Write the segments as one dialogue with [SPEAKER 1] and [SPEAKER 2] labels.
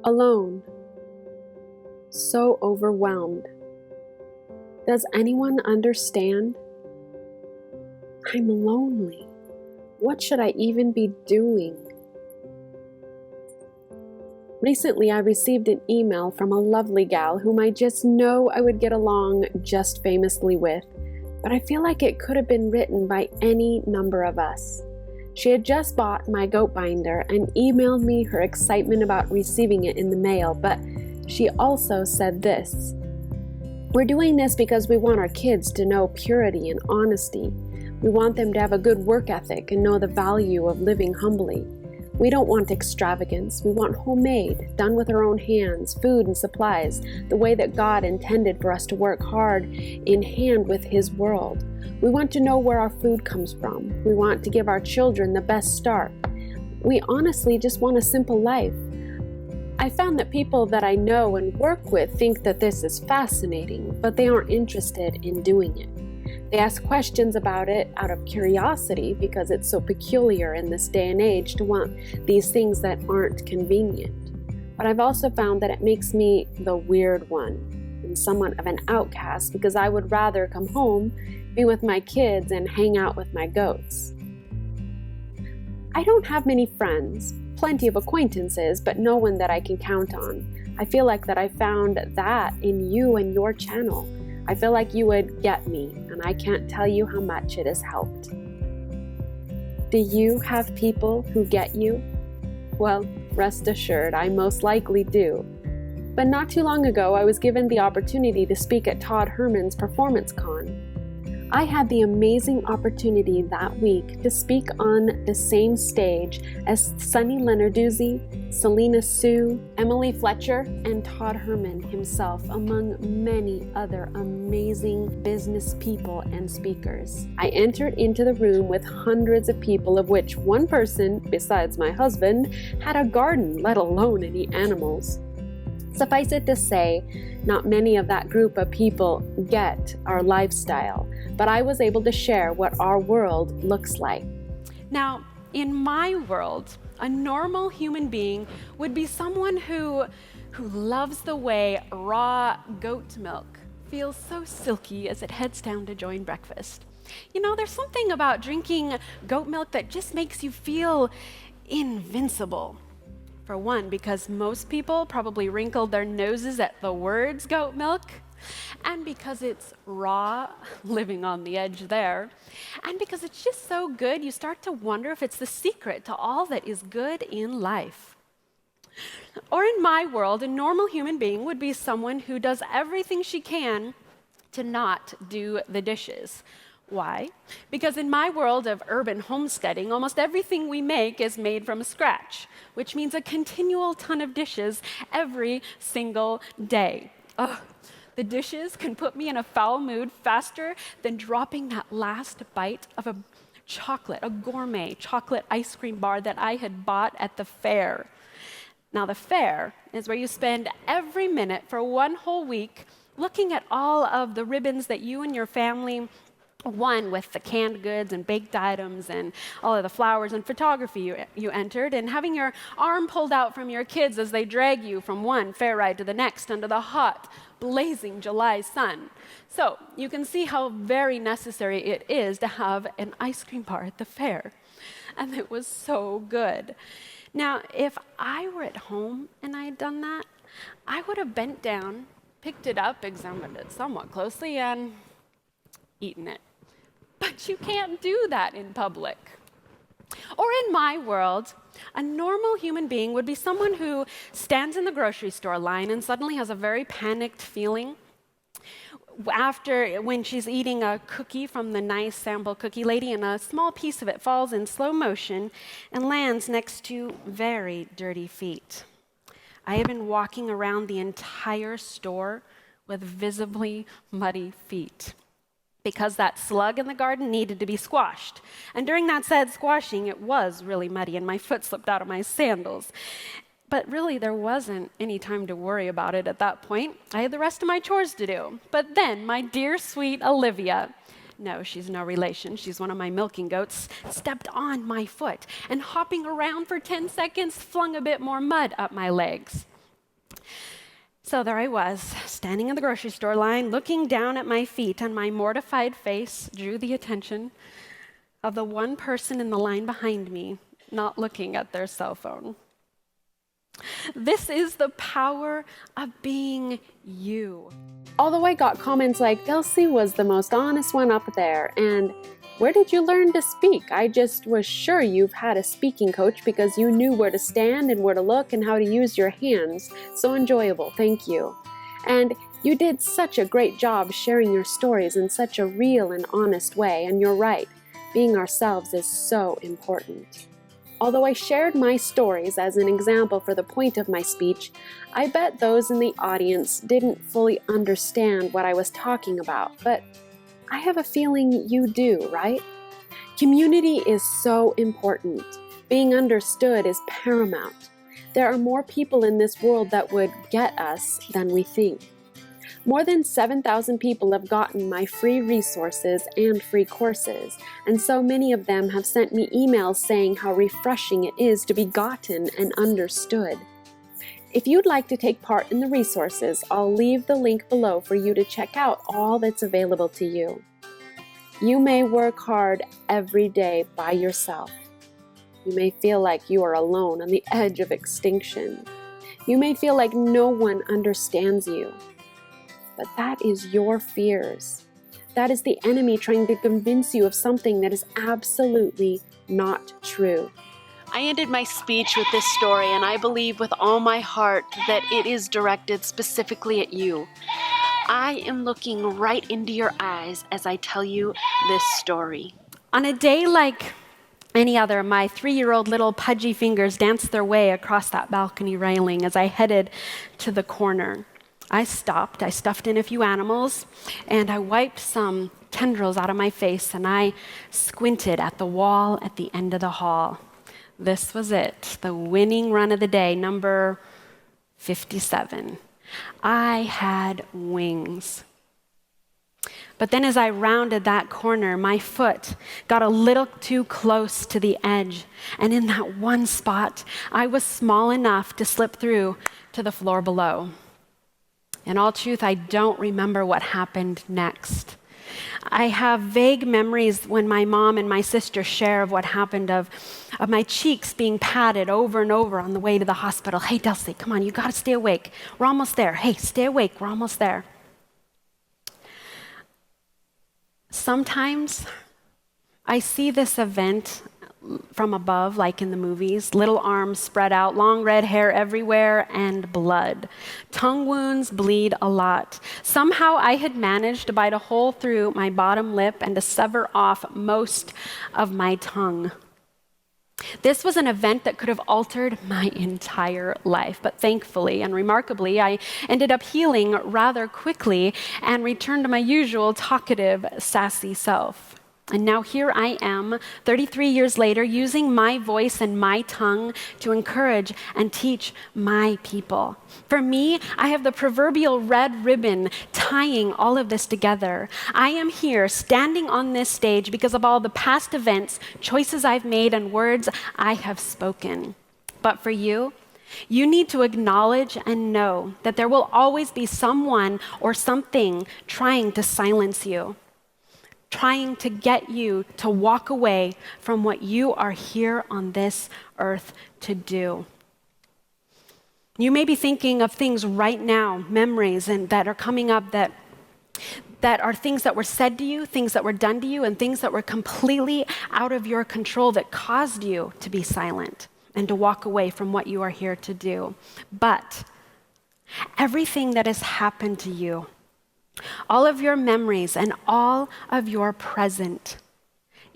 [SPEAKER 1] alone, so overwhelmed. Does anyone understand? I'm lonely. What should I even be doing? Recently, I received an email from a lovely gal whom I just know I would get along just famously with, but I feel like it could have been written by any number of us. She had just bought my goat binder and emailed me her excitement about receiving it in the mail, but she also said this: "We're doing this because we want our kids to know purity and honesty. We want them to have a good work ethic and know the value of living humbly. We don't want extravagance. We want homemade, done with our own hands, food and supplies, the way that God intended for us to work hard in hand with His world. We want to know where our food comes from. We want to give our children the best start. We honestly just want a simple life." I found that people that I know and work with think that this is fascinating, but they aren't interested in doing it. They ask questions about it out of curiosity because it's so peculiar in this day and age to want these things that aren't convenient. But I've also found that it makes me the weird one and somewhat of an outcast because I would rather come home, be with my kids, and hang out with my goats. I don't have many friends, plenty of acquaintances, but no one that I can count on. I feel like that I found that in you and your channel. I feel like you would get me, and I can't tell you how much it has helped. Do you have people who get you? Well, rest assured, I most likely do. But not too long ago, I was given the opportunity to speak at Todd Herman's Performance Con. I had the amazing opportunity that week to speak on the same stage as Sunny Lenarduzzi, Selena Sue, Emily Fletcher, and Todd Herman himself, among many other amazing business people and speakers. I entered into the room with hundreds of people, of which one person, besides my husband, had a garden, let alone any animals. Suffice it to say, not many of that group of people get our lifestyle, but I was able to share what our world looks like.
[SPEAKER 2] Now, in my world, a normal human being would be someone who loves the way raw goat milk feels so silky as it heads down to join breakfast. You know, there's something about drinking goat milk that just makes you feel invincible. For one, because most people probably wrinkled their noses at the words goat milk, and because it's raw, living on the edge there, and because it's just so good, you start to wonder if it's the secret to all that is good in life. Or in my world, a normal human being would be someone who does everything she can to not do the dishes. Why? Because in my world of urban homesteading, almost everything we make is made from scratch, which means a continual ton of dishes every single day. Ugh. The dishes can put me in a foul mood faster than dropping that last bite of a gourmet chocolate ice cream bar that I had bought at the fair. Now, the fair is where you spend every minute for one whole week looking at all of the ribbons that you and your family won with the canned goods and baked items and all of the flowers and photography you entered, and having your arm pulled out from your kids as they drag you from one fair ride to the next under the hot, blazing July sun. So you can see how very necessary it is to have an ice cream bar at the fair. And it was so good. Now, if I were at home and I had done that, I would have bent down, picked it up, examined it somewhat closely, and eaten it. But you can't do that in public. Or in my world, a normal human being would be someone who stands in the grocery store line and suddenly has a very panicked feeling when she's eating a cookie from the nice sample cookie lady, and a small piece of it falls in slow motion and lands next to very dirty feet. I have been walking around the entire store with visibly muddy feet, because that slug in the garden needed to be squashed. And during that said squashing, it was really muddy and my foot slipped out of my sandals. But really, there wasn't any time to worry about it at that point. I had the rest of my chores to do. But then my dear sweet Olivia, no, she's no relation, she's one of my milking goats, stepped on my foot and hopping around for 10 seconds, flung a bit more mud up my legs. So there I was, standing in the grocery store line, looking down at my feet, and my mortified face drew the attention of the one person in the line behind me, not looking at their cell phone. This is the power of being you.
[SPEAKER 1] Although I got comments like, Delcy was the most honest one up there, and where did you learn to speak? I just was sure you've had a speaking coach because you knew where to stand and where to look and how to use your hands. So enjoyable, thank you. And you did such a great job sharing your stories in such a real and honest way, and you're right, being ourselves is so important. Although I shared my stories as an example for the point of my speech, I bet those in the audience didn't fully understand what I was talking about, but I have a feeling you do, right? Community is so important. Being understood is paramount. There are more people in this world that would get us than we think. More than 7,000 people have gotten my free resources and free courses, and so many of them have sent me emails saying how refreshing it is to be gotten and understood. If you'd like to take part in the resources, I'll leave the link below for you to check out all that's available to you. You may work hard every day by yourself. You may feel like you are alone on the edge of extinction. You may feel like no one understands you. But that is your fears. That is the enemy trying to convince you of something that is absolutely not true.
[SPEAKER 3] I ended my speech with this story, and I believe with all my heart that it is directed specifically at you. I am looking right into your eyes as I tell you this story.
[SPEAKER 2] On a day like any other, my 3-year-old little pudgy fingers danced their way across that balcony railing as I headed to the corner. I stopped, I stuffed in a few animals, and I wiped some tendrils out of my face, and I squinted at the wall at the end of the hall. This was it, the winning run of the day, number 57. I had wings. But then as I rounded that corner, my foot got a little too close to the edge, and in that one spot, I was small enough to slip through to the floor below. In all truth, I don't remember what happened next. I have vague memories when my mom and my sister share of what happened, of my cheeks being patted over and over on the way to the hospital. Hey, Delcy, come on, you gotta stay awake. We're almost there. Hey, stay awake, we're almost there. Sometimes I see this event from above, like in the movies, little arms spread out, long red hair everywhere, and blood. Tongue wounds bleed a lot. Somehow I had managed to bite a hole through my bottom lip and to sever off most of my tongue. This was an event that could have altered my entire life, but thankfully and remarkably, I ended up healing rather quickly and returned to my usual talkative, sassy self. And now here I am, 33 years later, using my voice and my tongue to encourage and teach my people. For me, I have the proverbial red ribbon tying all of this together. I am here standing on this stage because of all the past events, choices I've made, and words I have spoken. But for you, you need to acknowledge and know that there will always be someone or something trying to silence you, trying to get you to walk away from what you are here on this earth to do. You may be thinking of things right now, memories and that are coming up that are things that were said to you, things that were done to you, and things that were completely out of your control that caused you to be silent and to walk away from what you are here to do. But everything that has happened to you, all of your memories and all of your present,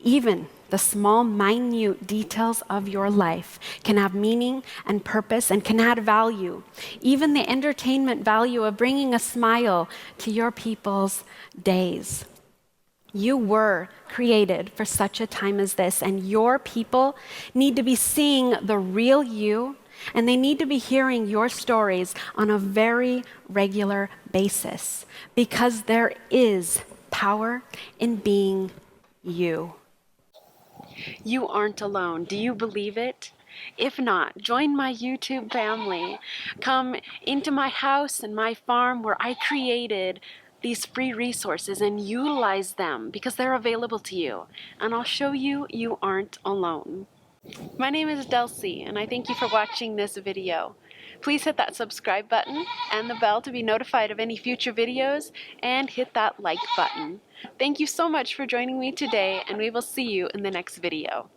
[SPEAKER 2] even the small, minute details of your life can have meaning and purpose and can add value. Even the entertainment value of bringing a smile to your people's days. You were created for such a time as this, and your people need to be seeing the real you, and they need to be hearing your stories on a very regular basis, because there is power in being you.
[SPEAKER 3] You aren't alone. Do you believe it? If not, join my YouTube family. Come into my house and my farm where I created these free resources and utilize them because they're available to you. And I'll show you you aren't alone. My name is Delcy, and I thank you for watching this video. Please hit that subscribe button and the bell to be notified of any future videos, and hit that like button. Thank you so much for joining me today, and we will see you in the next video.